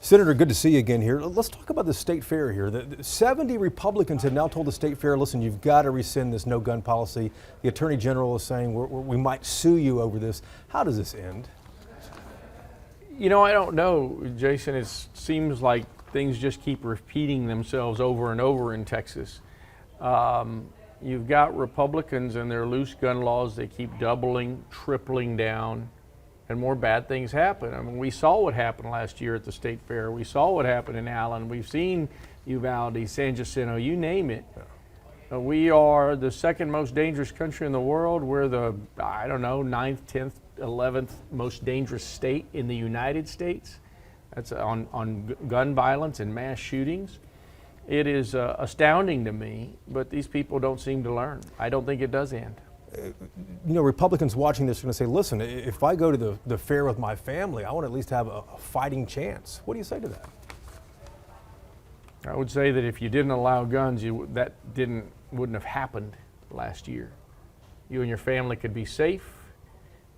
Senator, good to see you again here. Let's talk about the state fair here. The 70 Republicans have now told the state fair, listen, you've got to rescind this no gun policy. The Attorney General is saying we might sue you over this. How does this end? You know, I don't know, Jason. It seems like things just keep repeating themselves over and over in Texas. You've got Republicans and their loose gun laws. They keep doubling, tripling down, and more bad things happen. I mean, we saw what happened last year at the state fair. We saw what happened in Allen. We've seen Uvalde, San Jacinto, you name it. We are the second most dangerous country in the world. We're the, I don't know, 9th, 10th, 11th most dangerous state in the United States. That's on gun violence and mass shootings. It is astounding to me, but these people don't seem to learn. I don't think it does end. You know, Republicans watching this are going to say, listen, if I go to the fair with my family, I want to at least have a fighting chance. What do you say to that? I would say that if you didn't allow guns, that wouldn't have happened last year. You and your family could be safe,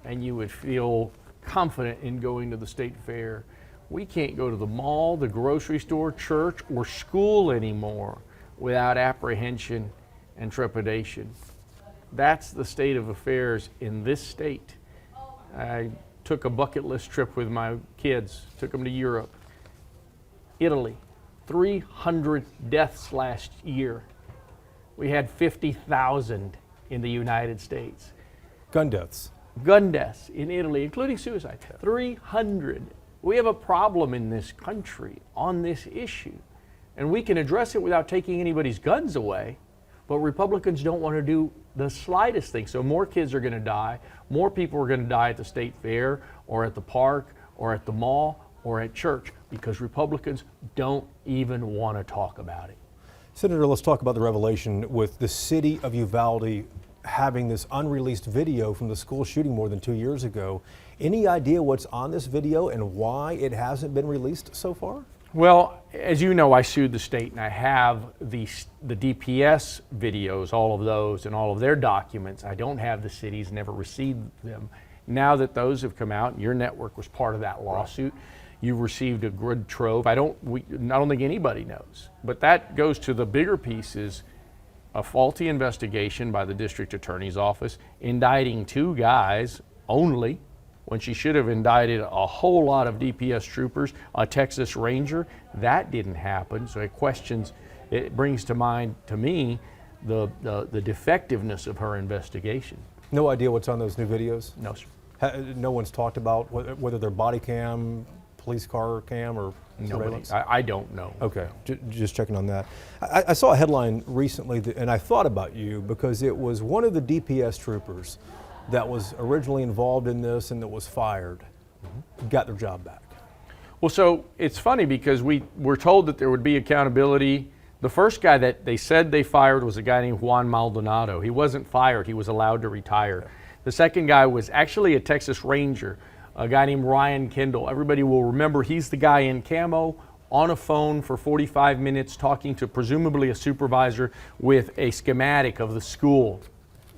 and you would feel confident in going to the state fair. We can't go to the mall, the grocery store, church, or school anymore without apprehension and trepidation. That's the state of affairs in this state. I took a bucket list trip with my kids, took them to Europe. Italy, 300 deaths last year. We had 50,000 in the United States. Gun deaths. Gun deaths in Italy, including suicide, 300. We have a problem in this country on this issue, and we can address it without taking anybody's guns away, but Republicans don't want to do the slightest thing. So more kids are going to die, more people are going to die at the state fair or at the park or at the mall or at church because Republicans don't even want to talk about it. Senator, let's talk about the revelation with the city of Uvalde having this unreleased video from the school shooting more than 2 years ago. Any idea what's on this video and why it hasn't been released so far? Well, as you know, I sued the state and I have the DPS videos, all of those and all of their documents. I don't have the cities, never received them. Now that those have come out and your network was part of that lawsuit, you've received a good trove. I don't think anybody knows, but that goes to the bigger pieces. A faulty investigation by the district attorney's office, indicting 2 guys only, when she should have indicted a whole lot of DPS troopers, a Texas Ranger. That didn't happen. So it brings to mind, to me, the defectiveness of her investigation. No idea what's on those new videos? No, sir. No one's talked about whether they're body cam, police car cam, or surveillance? I don't know. Okay, just checking on that. I saw a headline recently, and I thought about you because it was one of the DPS troopers that was originally involved in this and that was fired, got their job back. Well, so it's funny because we were told that there would be accountability. The first guy that they said they fired was a guy named Juan Maldonado. He wasn't fired, he was allowed to retire. The second guy was actually a Texas Ranger, a guy named Ryan Kendall. Everybody will remember he's the guy in camo on a phone for 45 minutes talking to presumably a supervisor with a schematic of the school.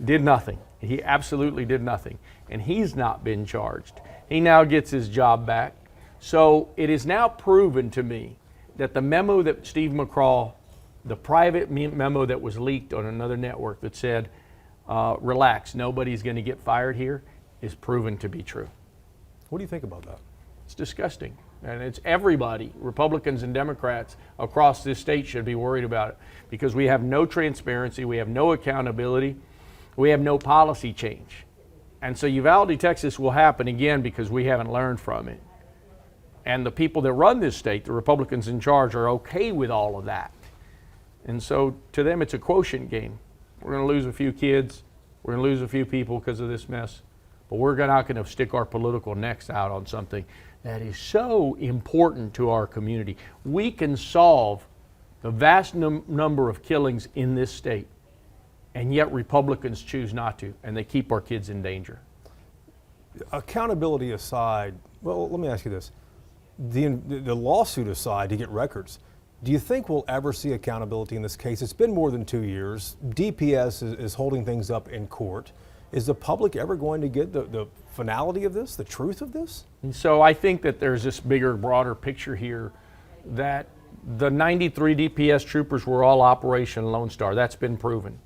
Did nothing. He absolutely did nothing. And he's not been charged. He now gets his job back. So it is now proven to me that the memo that Steve McCraw, the private memo that was leaked on another network that said, relax, nobody's going to get fired here, is proven to be true. What do you think about that? It's disgusting. And it's everybody, Republicans and Democrats across this state should be worried about it because we have no transparency, we have no accountability, we have no policy change. And so Uvalde, Texas will happen again because we haven't learned from it. And the people that run this state, the Republicans in charge, are okay with all of that. And so to them it's a quotient game. We're going to lose a few kids, we're going to lose a few people because of this mess, but we're not going to stick our political necks out on something that is so important to our community. We can solve the vast number of killings in this state, and yet Republicans choose not to, and they keep our kids in danger. Accountability aside, well, let me ask you this. The lawsuit aside to get records, do you think we'll ever see accountability in this case? It's been more than 2 years. DPS is holding things up in court. Is the public ever going to get the finality of this, the truth of this? And so I think that there's this bigger, broader picture here that the 93 DPS troopers were all Operation Lone Star. That's been proven.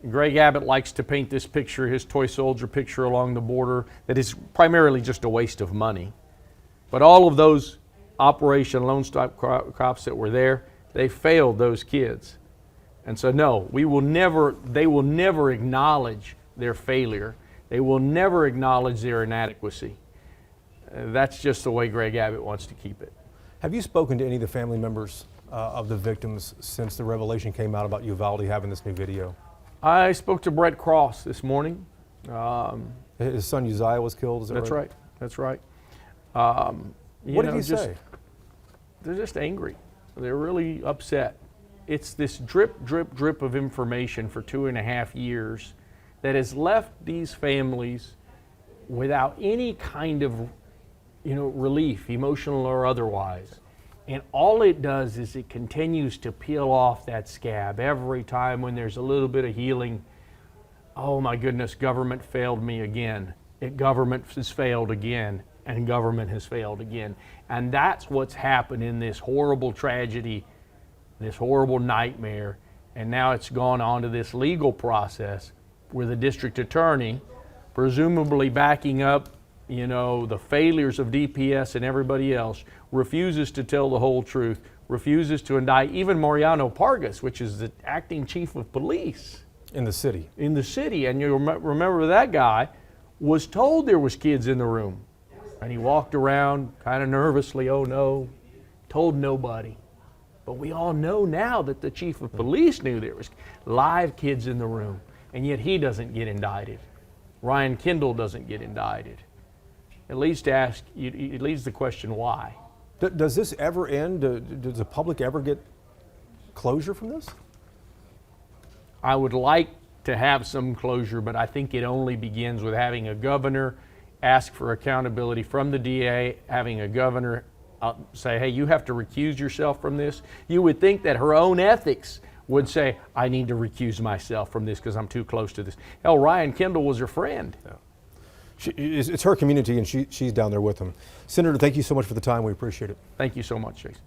Greg Abbott likes to paint this picture, his toy soldier picture along the border, that is primarily just a waste of money. But all of those Operation Lone Star cops that were there, they failed those kids. And so no, they will never acknowledge their failure. They will never acknowledge their inadequacy. That's just the way Greg Abbott wants to keep it. Have you spoken to any of the family members of the victims since the revelation came out about Uvalde having this new video? I spoke to Brett Cross this morning. His son Uzziah was killed, is that That's right? right. That's right. What did he say? They're just angry. They're really upset. It's this drip, drip, drip of information for 2.5 years that has left these families without any kind of, relief, emotional or otherwise. And all it does is it continues to peel off that scab every time when there's a little bit of healing. Oh my goodness, government failed me again. Government has failed again, and government has failed again. And that's what's happened in this horrible tragedy, this horrible nightmare. And now it's gone on to this legal process where the district attorney, presumably backing up, the failures of DPS and everybody else, refuses to tell the whole truth, refuses to indict even Mariano Pargas, which is the acting chief of police. In the city. In the city. And you remember that guy was told there was kids in the room. And he walked around kind of nervously, oh no, told nobody. But we all know now that the chief of police knew there was live kids in the room, and yet he doesn't get indicted. Ryan Kendall doesn't get indicted. It leads the question why. Does this ever end? Does the public ever get closure from this? I would like to have some closure, but I think it only begins with having a governor ask for accountability from the DA, having a governor say, hey, you have to recuse yourself from this. You would think that her own ethics would say, I need to recuse myself from this because I'm too close to this. Hell, Ryan Kendall was her friend. Yeah. It's her community, and she's down there with them. Senator, thank you so much for the time. We appreciate it. Thank you so much, Jason.